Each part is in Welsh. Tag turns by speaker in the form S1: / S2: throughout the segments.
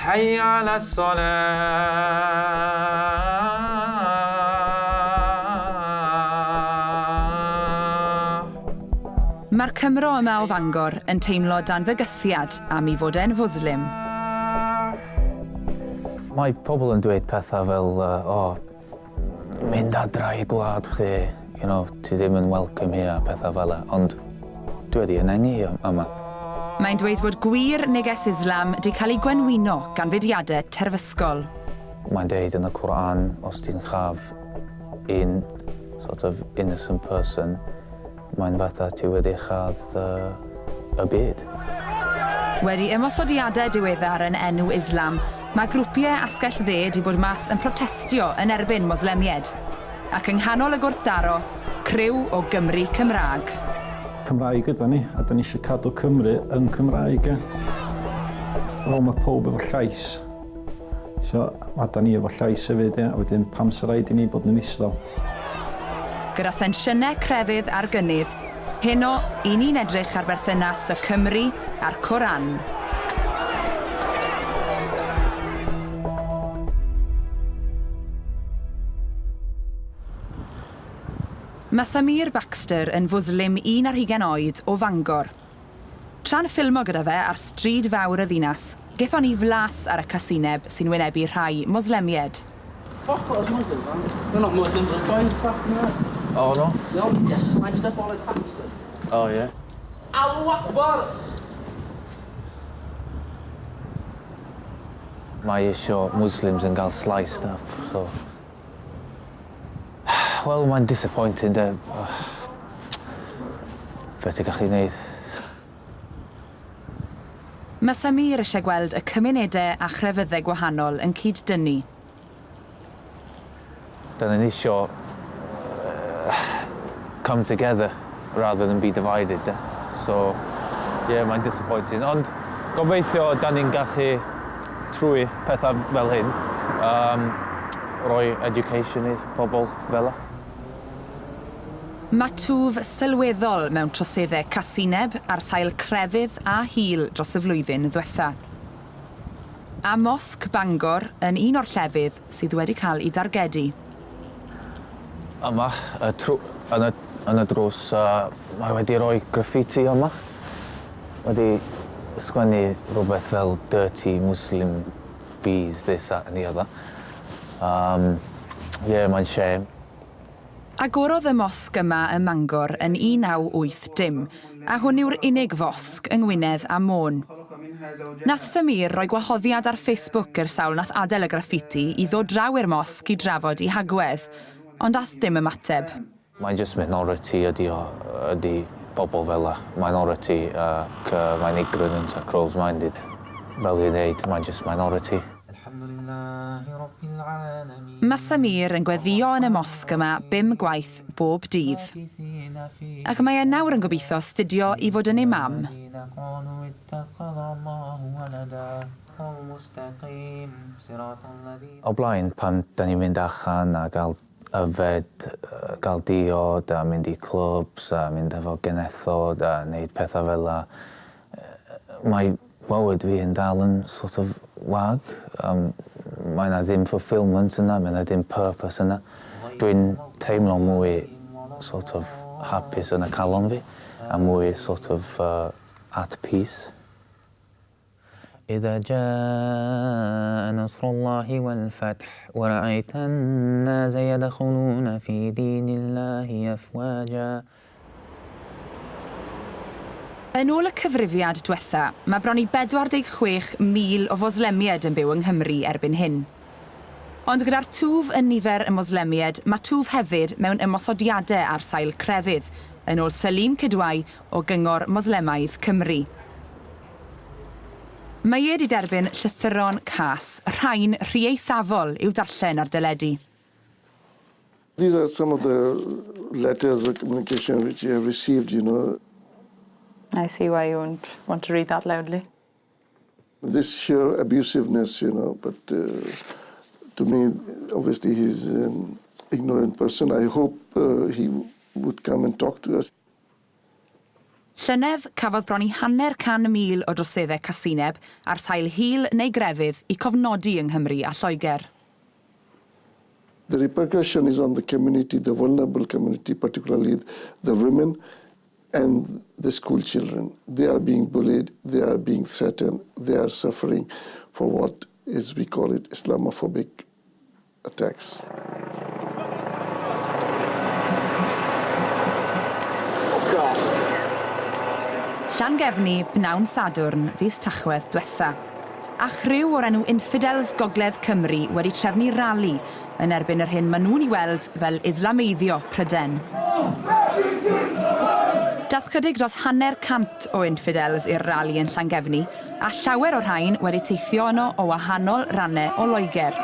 S1: حي على الصلاة.
S2: Mae'r Cymro yma o Fangor yn teimlo dan fygythiad am ei fod e'n Fwslim.
S1: Mae pobl yn dweud pethau fel, mynd adra i gwlad chdi, ti ddim yn welcome here, pethau fel y, ond dwi wedi enengu yma.
S2: Mae'n dweud bod gwir neges Islam wedi cael ei gwenwyno gan fudiadau terfysgol.
S1: Mae'n deud yn y Quran, os ti'n chaf un sort of innocent person, mae'n fatha ti wedi chadd y byd.
S2: Wedi ymosodiadau diweddar yn enw Islam, mae grwpiau asgell dde wedi bod mas yn protestio yn erbyn Moslemiaid. Ac yng nghanol y gwrthdaro, criw o Gymru Cymraeg.
S3: Cymraeg yda ni, a da ni eisiau cadw Cymru yn Cymraeg. Mae pob efo llais. Mae da ni efo llais hefyd, a wedyn pam sy'n rhaid i ni bod yn islaw.
S2: Gyda thensiynau crefydd ar gynnydd, heno i ni'n edrych ar berthynas y Cymru a'r Coran. Mae Samir Baxter yn Fwslim 11 oed o Fangor. Tra'n ffilmo gyda fe ar stryd fawr y ddinas, gaethon ni flas ar y casineb sy'n wynebu rhai Moslemiaid.
S4: Fuck those Muslims, man. They're not Muslims, they're trying stuff, man.
S1: Oh, no?
S4: No, they're sliced up all the time.
S1: Oh, yeah.
S4: Allahu Akbar!
S1: Mae isio Muslims yn cael sliced up, so... Wel, mae'n disappointing, de. Be ti'n gallu wneud?
S2: Mae Samir eisiau gweld y cymunedau a chrefyddau gwahanol yn cyd-dynnu.
S1: Dyna ni isio come together rather than be divided, de. So, yeah, mae'n disappointing. Ond gobeithio da ni'n gallu trwy pethau fel hyn, rhoi education i pobl fel y.
S2: Mae twf sylweddol mewn troseddau casineb ar sail crefydd a hil dros y flwyddyn ddiwetha. A Mosg Bangor yn un o'r llefydd sydd wedi cael ei dargedu.
S1: Yma, yn y drws, mae wedi rhoi graffiti yma. Wedi sgwennu rhywbeth fel dirty Muslim bees, this, that and the other. Yeah, mae'n shame.
S2: Agorodd y mosg yma ym Mangor yn 1980, a hwn yw'r unig fosg yng Ngwynedd a Môn. Nath Samir roi gwahoddiad ar Facebook yr sawl nath adael y graffiti i ddod draw i'r mosg i drafod ei hagwedd, ond dath dim ymateb.
S1: Mae'n just minority ydi bobl fel y. Minority ac mae'n ignorant a close-minded. Fel i'n neud, mae'n just minority.
S2: Mae Samir yn gweddio yn y mosg yma 5 gwaith bob dydd. Ac mae e nawr yn gobeithio astudio i fod yn imam.
S1: O blaen, pan da ni'n mynd allan a gael yfed, gael diod a mynd i clwbs a mynd efo genethod a wneud pethau fel la, mae mywyd fi yn dal yn sort of wag. Mae yna ddim fulfillment yna, mae yna ddim purpose yna. Dwi'n teimlo mwy sort of hapus yn y calon fi, a mwy sort of at peace. إذا جاء نصر الله والفتح ورأيت الناس يدخلون في دين الله أفواجا.
S2: Yn ôl y cyfrifiad diwetha, mae bron i 46,000 o Foslemiaid yn byw yng Nghymru erbyn hyn. Ond gyda'r twf yn nifer y Moslemiaid, mae twf hefyd mewn ymosodiadau ar sail crefydd, yn ôl Salim Cydwai o Gyngor Moslemaidd Cymru. Mae wedi derbyn llythyron cas, rhain rhy eithafol i'w darllen ar deledu.
S5: These are some of the letters of communication which you have received,
S6: I see why you won't want to read that loudly.
S5: This sheer abusiveness, but to me, obviously, he's an ignorant person. I hope he would come and talk to us.
S2: Llynedd cafodd bron i 100,000 o droseddau casineb ar sail hil neu grefydd i cofnodi yng Nghymru a Lloegr.
S5: The repercussion is on the community, the vulnerable community, particularly the women and the school children. They are being bullied, they are being threatened, they are suffering for what is, we call it, Islamophobic attacks.
S2: Llangefni Bnawn Sadwrn fis Tachwedd diwetha. A chryw o'r enw Infidels Gogledd Cymru wedi trefnu rali yn erbyn yr hyn maen nhw'n ei weld fel Islameiddio Pryden. Dath chydig dros 100 o infidels i'r rali yn Llangefni, a llawer o'r rhain wedi teithio yno o wahanol rannau o Loegr.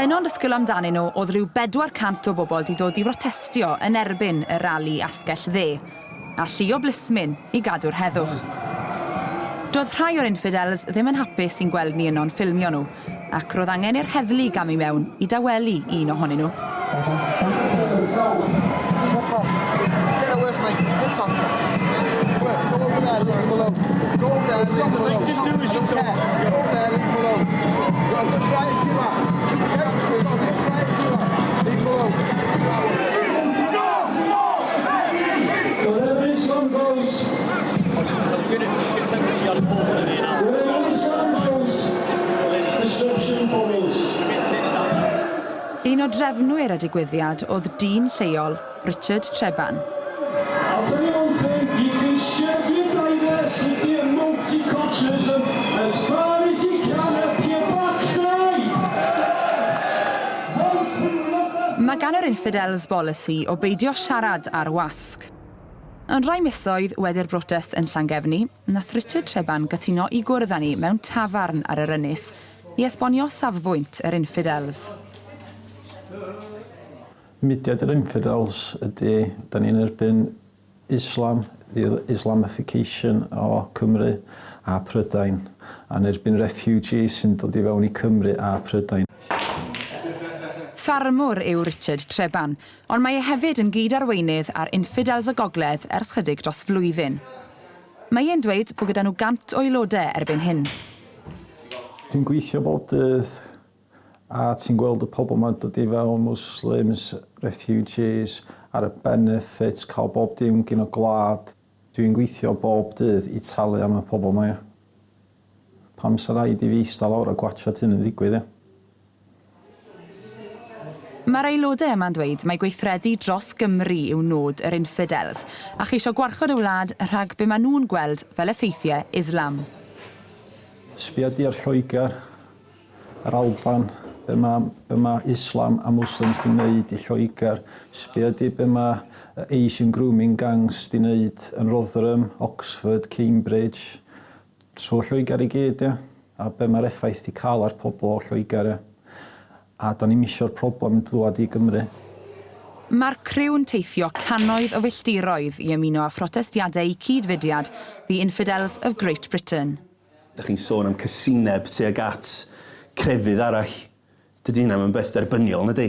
S2: Yn ond ysgol amdanyn nhw, oedd rhyw 400 o bobl wedi dod i protestio yn erbyn y rali Asgell Dde, a lluo blismyn i gadw'r heddwch. Doedd rhai o'r infidels ddim yn hapus sy'n gweld ni yno'n ffilmio nhw, ac roedd angen i'r heddlu gam i mewn i dawelu un ohonyn nhw.
S7: Wherever Islam goes, destruction follows.
S2: Un o drefnwyr y digwyddiad oedd dyn lleol Richard Treban.
S7: I'll tell you one thing, you can shove your diversity and multiculturalism as far as you can up your backside.
S2: Mae gan yr infidels bolisi o beidio siarad ar wasg. Yn rai misoedd wedi'r brotest yn Llangefni, nath Richard Treban gytuno i gwrdd â ni mewn tafarn ar yr ynys i esbonio safbwynt yr infidels.
S3: Mudiad yr infidels ydy, da ni'n erbyn Islam, the Islamification o Cymru a Prydain, a'n erbyn refugees sy'n dod i fewn i Cymru a Prydain.
S2: Ffarmwr yw Richard Treban, ond mae e hefyd yn gyd-arweinydd ar Infidels y Gogledd ers chydig dros flwyddyn. Mae e'n dweud bod gyda nhw 100 o aelodau erbyn hyn.
S3: Dwi'n gweithio bob dydd, a ti'n gweld y pobl yma'n dod i fewn, Muslims, refugees, ar y benefits, cael bob dim gyn o gwlad. Dwi'n gweithio bob dydd i talu am y pobl yma. Pam sa raid i fi ista lawr a gwachod hyn yn ddigwydd,
S2: Mae'r aelodau yma'n dweud mae gweithredu dros Gymru yw nod yr infidels, a cheisio gwarchod y wlad rhag be maen nhw'n gweld fel effeithiau Islam.
S3: Sbia di ar Lloegr, yr Alban, be mae Islam a Muslims di wneud i Lloegr. Sbia di be mae Asian grooming gangs di wneud yn Rotherham, Oxford, Cambridge, trwy Lloegr i gyd, a be mae'r effaith di cael ar pobl o Lloegr. A da ni'n misio'r problem yn dlwad i Gymru.
S2: Mae'r criw'n teithio cannoedd o filltiroedd i ymuno â phrotestiadau i cydfudiad The Infidels of Great Britain.
S8: Da chi'n sôn am casineb tuag at crefydd arall. Dydy hynny'n yn beth derbyniol, na di?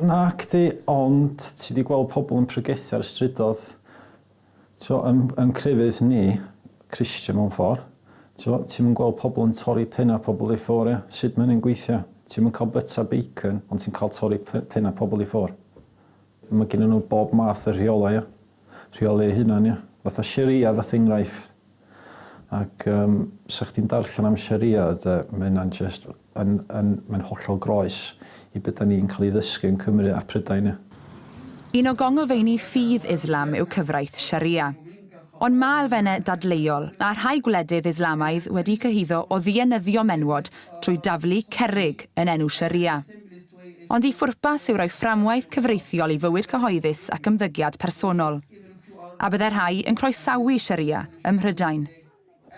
S3: Nac di, ond ti wedi gweld pobl yn pregethu ar y strydoedd. Yn crefydd ni, Christian mewn ffordd, ti'n gweld pobl yn torri penna pobl i ffwrdd, sut mae'n gweithio. Ti'n cael byta bacon, ond ti'n cael torri penna pobl i ffwrdd. Mae gen nhw bob math o rheolau, rheolau hunan, fatha Sharia fath enghraifft. Ac sa chdi'n darllen am Sharia, mae'n hollol groes i beth ni'n cael ei ddysgu yn Cymru a Prydain.
S2: Un o gongolfeini ffydd Islam yw cyfraith Sharia. Ond mae elfennau dadleuol a rhai gwledydd Islamaidd wedi cyhuddo o ddienyddio menwod trwy daflu cerrig yn enw Sharia. Ond i phwrpas yw rhoi fframwaith cyfreithiol i fywyd cyhoeddus ac ymddygiad personol. A byddai rhai yn croesawu Sharia ym Mhrydain.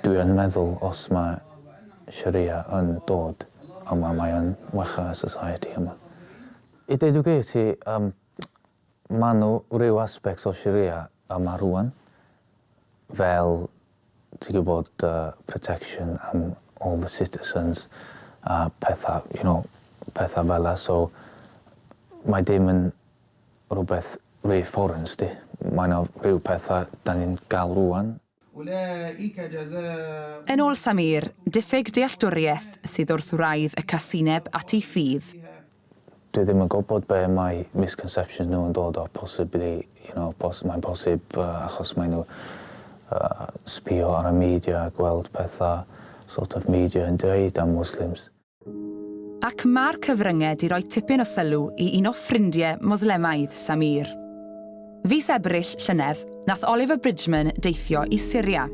S1: Dwi yn meddwl os mae Sharia yn dod yma, mae yn wella y society yma. I dweud o gwir ti, maen nhw rhyw aspects o Sharia yma rwan. Fel, ti'n gwybod, protection am all the citizens, pethau, pethau fel 'a. So mae dim yn rhywbeth rhy foreign, sti. Mae 'na rhyw pethau da ni'n gael rwan.
S2: Yn ôl Samir, diffyg dealltwriaeth sydd wrth wraidd y casineb at ei ffydd.
S1: Dwi ddim yn gwybod be mae misconceptions nhw yn dod o, possibly, mae'n posib achos mae nhw sbio ar y media a gweld pethau sort of media yn dweud am Muslims.
S2: Ac mae'r cyfryngau di roi tipyn o sylw i un o ffrindiau Moslemaidd Samir. Fis Ebrill llynedd, nath Oliver Bridgman deithio i Syria.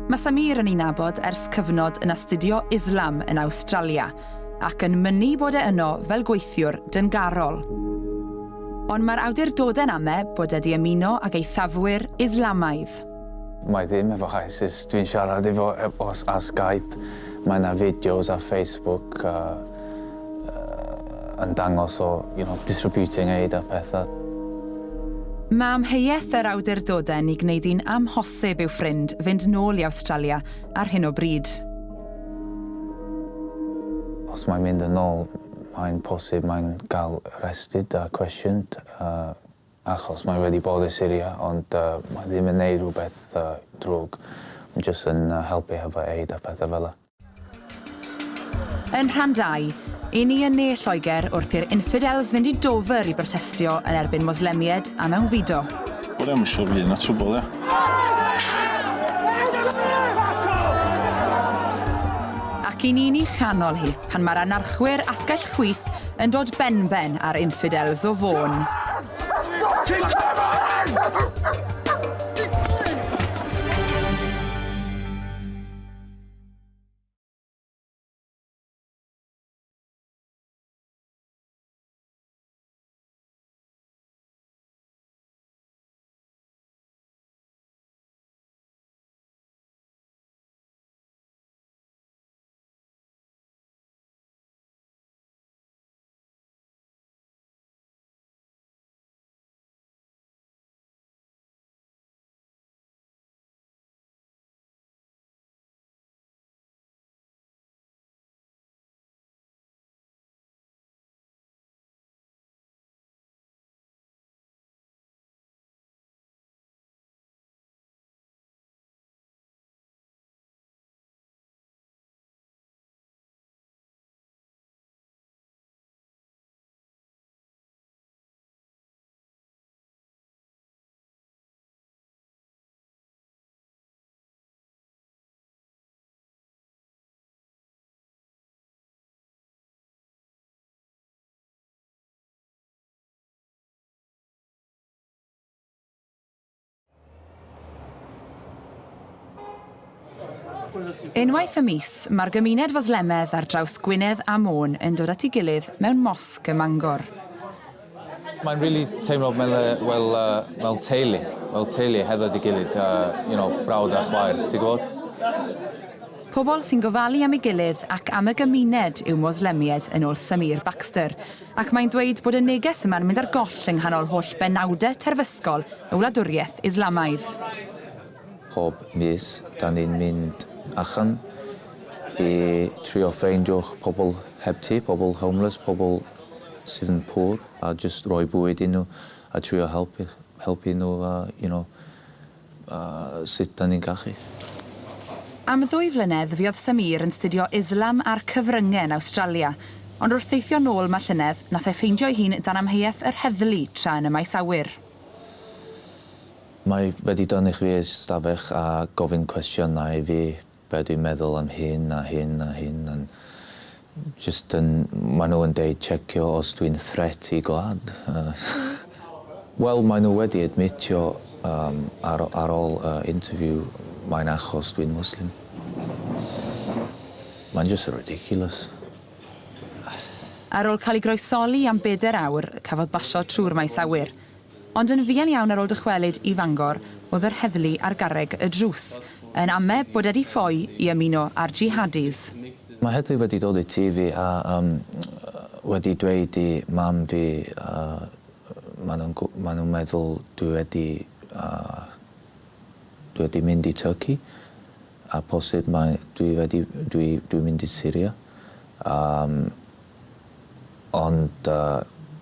S2: Mae Samir yn ei nabod ers cyfnod yn astudio Islam yn Awstralia ac yn mynnu bod e yno fel gweithiwr dyngarol. Ond mae'r awdurdodau'n ame bod e di ymuno ag eithafwyr Islamaidd.
S1: Mae ddim efo ISIS. Dwi'n siarad efo ar Skype. Mae yna fideos ar Facebook yn dangos o, distributing aid a pethau.
S2: Mae amheuaeth yr awdurdodau i gwneud un amhosib i'w ffrind fynd nôl i Awstralia ar hyn o bryd.
S1: Os mae'n mynd yn ôl, mae'n posib mae'n cael arrested a questioned achos mae wedi bod i Syria, ond mae ddim yn neud rhywbeth drwg. Mae'n jyst yn helpu efo aid a pethau fel 'a.
S2: Yn rhan 2, ni yn ne Lloegr wrth i'r infidels fynd i Dover i brotestio yn erbyn Moslemiaid a mewn fido.
S3: Wel, am eisiau fi yna trwbl, ie.
S2: Ac ni'n ei chanol hi pan mae'r anarchwyr asgell chwith yn dod ben ar infidels o Fôn. Unwaith y mis, mae'r gymuned Foslemaidd ar draws Gwynedd a Môn yn dod at ei gilydd mewn mosg ym Mangor.
S1: Mae'n really teimlo fel teulu hefo'r gilydd, brawd a chwaer, ti'n gwybod?
S2: Pobl sy'n gofalu am ei gilydd ac am y gymuned yw Moslemiaid yn ôl Samir Baxter, ac mae'n dweud bod y neges yma'n mynd ar goll yng nghanol holl benawdau terfysgol y wladwriaeth Islamaidd.
S1: Pob mis, da ni'n mynd allan i trio ffeindio'ch pobl heb tŷ, pobl homeless, pobl sydd yn pŵr, a just rhoi bwyd i nhw a trio helpu nhw, sut da ni'n gallu.
S2: Am 2 flynedd fuodd Samir yn studio Islam a'r cyfryngau yn Awstralia, ond wrth theithio nôl ma llynedd, nath e ffeindio ei hun dan amheuaeth yr heddlu tra yn y maes awyr.
S1: Mae wedi dod i fi ystafell a gofyn cwestiynau i fi be dwi'n meddwl am hyn a hyn a hyn. Maen nhw yn deud checio os dwi'n threat i gwlad. Wel, maen nhw wedi admitio ar ôl interview mae'n achos dwi'n Muslim. Mae'n just ridiculous.
S2: Ar ôl cael ei groesoli am 4 awr, cafodd basio trwy'r maes awyr. Ond yn fuan iawn ar ôl dychwelyd i Fangor, oedd yr heddlu ar garreg y drws, yn ame bod wedi ffoi i ymuno ar jihadis.
S1: Mae heddlu wedi dod i tŷ fi a wedi dweud i mam fi, maen nhw'n meddwl dwi wedi mynd i Turkey. a posib dwi'n mynd i Syria. Ond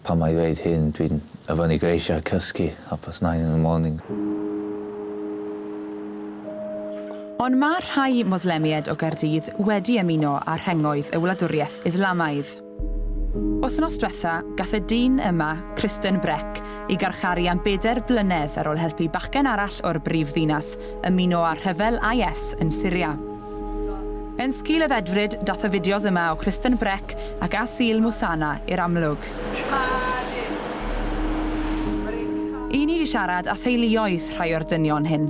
S1: pan mae dweud hyn, dwi'n fyny greisiau cysgu 9:30 in the morning.
S2: Ond mae rhai Moslemiaid o Gaerdydd wedi ymuno â rhengoedd y Wladwriaeth Islamaidd. Wythnos diwetha, gath y dyn yma, Kristen Breck, i garcharu am 4 blynedd ar ôl helpu bachgen arall o'r brifddinas ymuno â'r rhyfel IS yn Syria. Yn Sgil y Ddedfryd, dath y fideos yma o Kristen Breck ac Asil Muthana i'r amlwg. I ni wedi siarad â theuluoedd rhai o'r dynion hyn,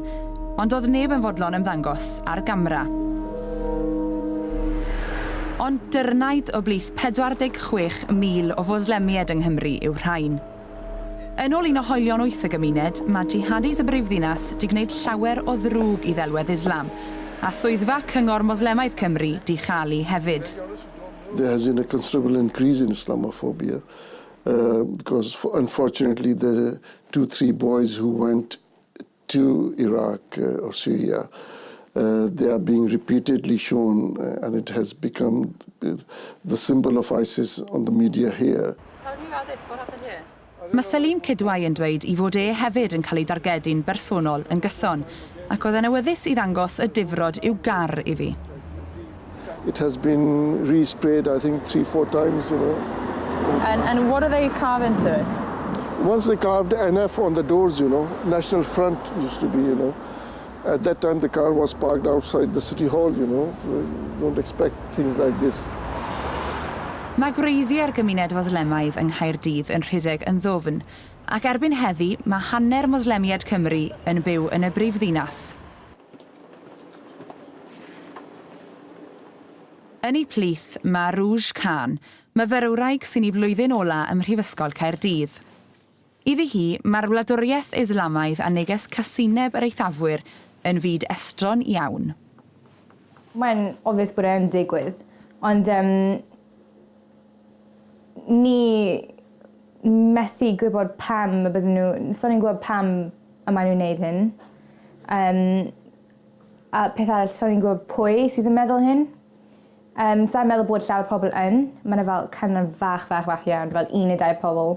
S2: ond oedd neb yn fodlon ymddangos ar gamera. Ond dyrnaid o blith 46,000 o Foslemiaid yng Nghymru yw rhain. Yn ôl un o hoelion 8 y gymuned, mae jihadis y brifddinas wedi gwneud llawer o ddrwg i ddelwedd Islam, a swyddfa Cyngor Moslemaidd Cymru di chalu hefyd.
S5: There has been a considerable increase in Islamophobia because unfortunately the 2-3 boys who went to Iraq or Syria, they are being repeatedly shown and it has become the symbol of ISIS on the media here.
S6: Tell me about this. What happened here?
S2: Mae Salim Kidwai yn dweud i fod hefyd yn cael ei dargedu'n bersonol yn gyson, ac oedd e'n awyddus i ddangos y difrod i'w gar i fi.
S5: It has been resprayed, I think, 3-4 times, you know.
S6: And what do they carve into it?
S5: Once they carved NF on the doors, you know, National Front used to be, you know. At that time, the car was parked outside the city hall, you know. So you don't expect things like this.
S2: Mae gwreiddiau'r gymuned Moslemaidd yng Nghaerdydd yn rhedeg yn ddwfn, ac erbyn heddi mae hanner Moslemiad Cymru yn byw yn y brifddinas. Yn ei plith mae Rouge Khan, myfyrwraig sy'n ei blwyddyn ola ym Mhrifysgol Caerdydd. Iddi hi, mae'r Wladwriaeth Islamaidd a neges casineb yr eithafwyr yn fyd estron iawn.
S9: Mae'n obvious bod e'n digwydd, ond ni methu gwybod pam y bydden nhw, so ni'n gwybod pam y maen nhw'n neud hyn. A peth arall, so ni'n gwybod pwy sydd yn meddwl hyn. Sa'n meddwl bod llawer pobl yn, mae'n fel canran fach iawn, fel 1 neu 2 pobl.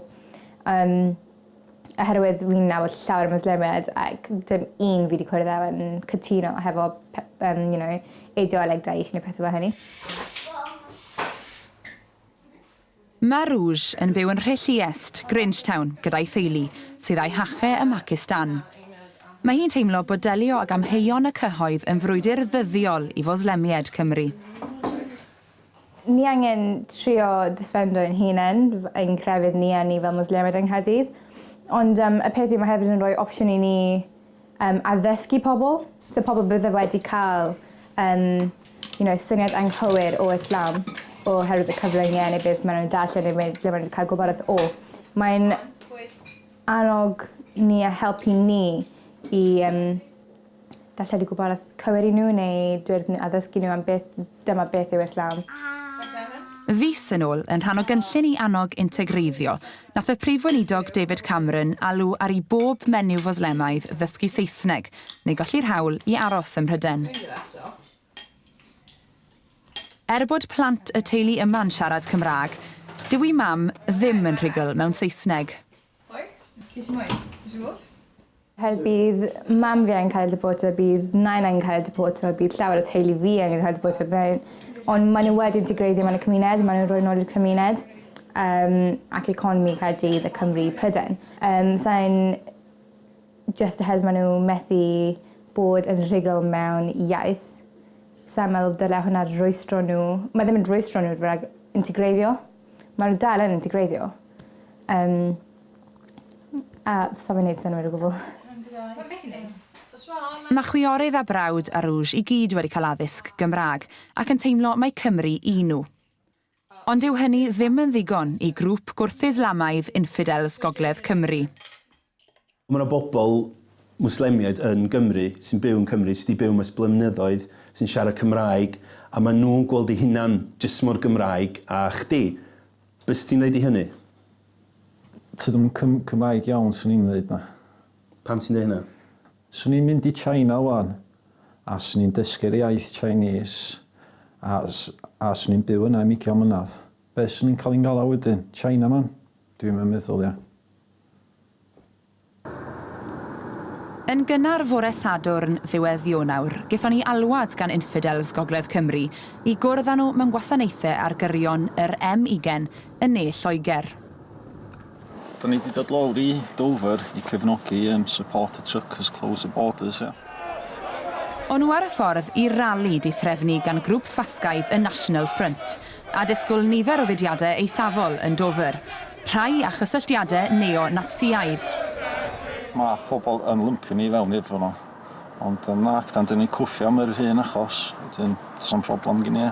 S9: Oherwydd fi'n nabod llawer o Moslemiad ac dim un fi wedi cwrdd yn cytuno hefo eideoleg Daesh neu pethau fel hynny.
S2: Mae Rouge yn byw yn Rhylliest, Grange gyda'i theulu, sydd a'i hache ym Macistan. Mae hi'n teimlo bod delio ag amheuon y cyhoedd yn frwydr ddyddiol i Foslemiad Cymru.
S9: Ni angen trio defendo ein hunain, ein crefydd ni a ni fel Moslemiad yng Nghaerdydd. Ond y peth yw mae hefyd yn rhoi opsiwn i ni addysgu pobl. So pobl bydde wedi cael syniad anghywir o Islam oherwydd y cyfryngau neu beth maen nhw'n darllen neu ble maen nhw'n cael gwybodeth o. Mae'n annog ni a helpu ni i darllen gwybodeth cywir i nhw neu dweud nhw addysgu nhw am dyma beth yw Islam.
S2: Fis yn ôl, yn rhan o gynllun i annog integreiddio, nath y prif weinidog David Cameron alw ar ei bob menyw Foslemaidd ddysgu Saesneg, neu golli'r hawl i aros ym Mhryden. Bod plant y teulu yma'n siarad Cymraeg, dyw ei mam ddim yn rhugl mewn Saesneg.
S9: Bydd mam fi yn cael deporto, bydd nain yn cael deporto, bydd llawer o teulu fi yn cael deporto. Ond maen nhw wedi integreiddio mewn y cymuned, maen nhw'n rhoi nod i'r cymuned ac economi Caerdydd y Cymru Pryden. Sa'n just oherwydd maen nhw methu bod yn rhugl mewn iaith. Sa'n meddwl dyle hwnna rwystro nhw. Mae ddim yn rwystro nhw rhag integreiddio. Maen nhw dal yn integreiddio. A sa'n mynd synwyr o gwbl.
S2: Mae chwiorydd a brawd a Rouge i gyd wedi cael addysg Gymraeg ac yn teimlo mai Cymru i nhw. Ond dyw hynny ddim yn ddigon i grŵp gwrth-Islamaidd infidels Gogledd Cymru.
S8: Mae yna bobl Moslemiad yn Gymru sy'n byw yn Cymru, sydd wedi byw mas blynyddoedd, sy'n siarad Cymraeg, a maen nhw'n gweld eu hunan jyst mor Gymraeg a chdi. Beth ti'n neud i hynny?
S3: Tyd yn Cymraeg iawn, swn i'n dweud na.
S8: Pam ti'n dweud hynna?
S3: Swn i'n mynd i China wan, A swn i'n dysgu'r iaith Chinese, a swn i'n byw yna am 20 mlynedd. Be swn i'n cael ein galw wedyn? Chinaman? Dwi'n meddwl, ia.
S2: Yn gynnar fore Sadwrn ddiwedd Ionawr, gaethon ni alwad gan Infidels Gogledd Cymru i gwrdd â nhw mewn gwasanaethau ar gyrion yr M20 yn ne Lloegr.
S10: Da ni wedi dod lawr i Dover i cefnogi supporter truckers close the borders.
S2: O'n nhw ar y ffordd i rali di threfnu gan grŵp ffasgaidd y National Front a disgwyl nifer o fudiadau eithafol yn Dover, rhai a chysylltiadau neo-Natsiaidd.
S10: Mae pobl yn lympio ni fewn efo nhw. Ond na, gyda'n dyn ni cwffio am yr hyn achos, wedyn, sy'n problem gen i.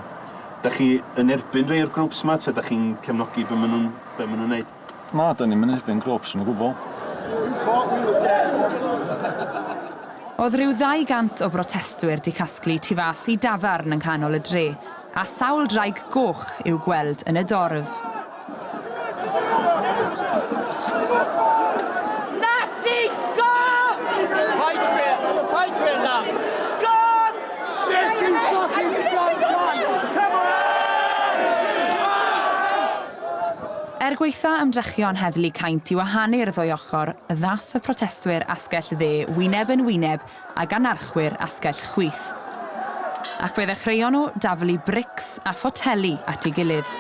S8: Da chi yn erbyn rhai o'r grwps yma, ta da chi'n cefnogi be maen nhw'n neud?
S10: Na, dyn ni'n erbyn grwps yn y gwbl.
S2: Oedd rhyw 200 o brotestwyr di casglu tu fas i dafarn yng nghanol y dre, a sawl draig goch i'w gweld yn y dorf. Gweitha ymdrechion heddlu caint i wahanu'r ddwy ochr, ddath y protestwyr asgell dde wyneb yn wyneb a gan archwyr asgell chwith. Ac fe ddechreuon nhw daflu brics a ffoteli at ei gilydd.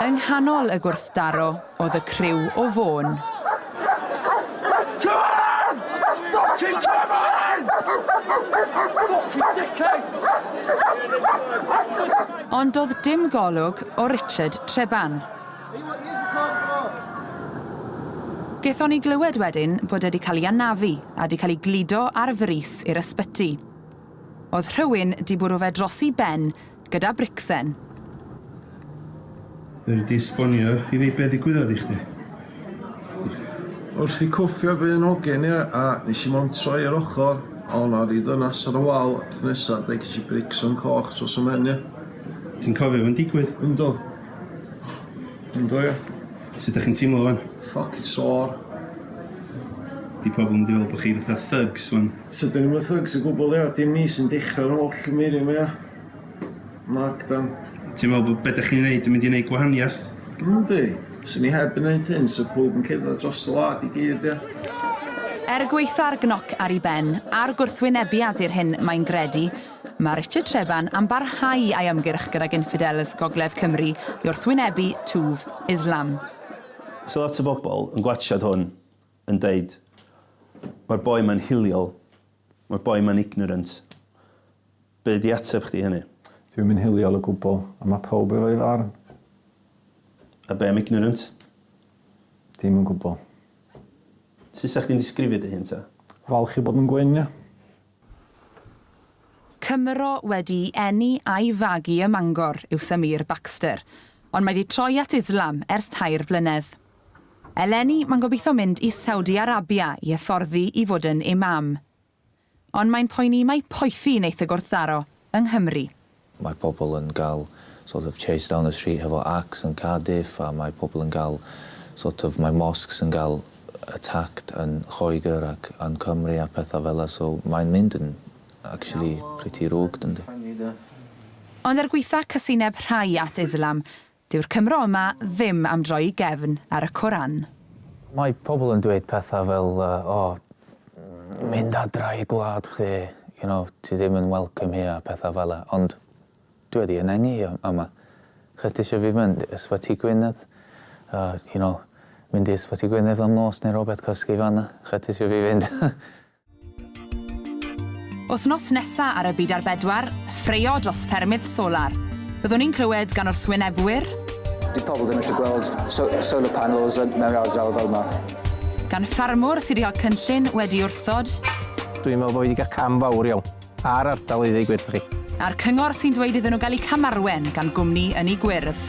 S2: Yng nghanol y gwrthdaro oedd y criw o Fôn. Ond oedd dim golwg o Richard Treban. Gaethon ni glywed wedyn bod wedi cael ei anafu a wedi cael ei gludo ar frys i'r ysbyty. Oedd rhywun wedi bwrw fe dros i ben gyda bricsen.
S8: Dwi wedi esbonio i fi beth ddigwyddodd i chdi.
S3: Wrth i cwffio bydd yn hogen, ia, a nes i mon troi ar ochr, a o'na i ddynas ar y wal, beth nesaf, da gys i brics o'n coch dros y men, ia.
S8: Ti'n cofio fo'n digwydd?
S3: Ynddo. Ynddo, ia.
S8: Sut ydych chi'n teimlo fan?
S3: Fucking sore.
S8: Di pobl yn dweud bod chi fatha thugs fan?
S3: Tydyn ni'n thugs y gwbl, ia. Dim ni sy'n dechrau'r holl gymeru, ia. Na, gyda'n.
S8: Ti'n meddwl bod beth ydych chi'n neud yn mynd i wneud gwahaniaeth?
S3: Yndi. Sy'n ni heb yn neud hyn, sy'n pob yn cerdded dros y lad i gyd, ia.
S2: Gweitha'r gnoc ar ei ben a'r gwrthwynebiad i'r hyn mae'n gredu, mae Richard Treban am barhau ei ymgyrch gydag Infidels Gogledd Cymru i wrthwynebu twf Islam.
S8: So lot o bobl yn gwachod hwn yn deud mae'r boi ma'n hiliol, mae'r boi ma'n ignorant. Be di ateb chdi hynny?
S3: Dwi'n mynd hiliol o gwbl, a mae pawb efo'i farn.
S8: A be am ignorant?
S3: Dim yn gwbl.
S8: Sut sa'ch chdi'n disgrifio dy hyn ta?
S3: Falch i bod yn gwyn, ia.
S2: Cymro wedi eni a'i fagu ym Mangor yw Samir Baxter, ond mae wedi troi at Islam ers 3 blynedd. Eleni mae'n gobeithio mynd i Saudi Arabia i hyfforddi i fod yn imam. Ond mae'n poeni mai poethi wneith y gwrthdaro yng Nghymru.
S1: Mae pobl yn cael sort of chase down the street hefo axe yn Cardiff, a mae pobl yn cael mae mosques yn cael attacked yn Lloegr ac yn Cymru a pethau fel y, so mae'n mynd yn actually pretty rogue, dyndi.
S2: Ond gweitha cysineb rhai at Islam, dyw'r Cymro yma ddim am droi gefn ar y Coran.
S1: Mae pobl yn dweud pethau fel, mynd adra i gwlad chdi, ti ddim yn welcome here, pethau fel y, ond dwi wedi ynengu yma. Chyd eisiau fi mynd ysbyty Gwynedd, mynd i ysbyty Gwynedd am nos neu rhywbeth cysgu fanna. Chyd eisiau fi fynd.
S2: Wythnos nesa ar y byd ar bedwar, ffreio dros ffermydd solar. Byddwn ni'n clywed gan wrthwynebwyr.
S11: Di pobl ddim eisiau gweld solar panels mewn ardal fel yma.
S2: Gan ffarmwr sydd wedi cael cynllun wedi wrthod.
S12: Dwi'n meddwl bod wedi cael cam fawr iawn ar ardal i ddweud gwerth chi.
S2: A'r cyngor sy'n dweud iddyn nhw gael eu camarwen gan gwmni yn ei gwyrdd.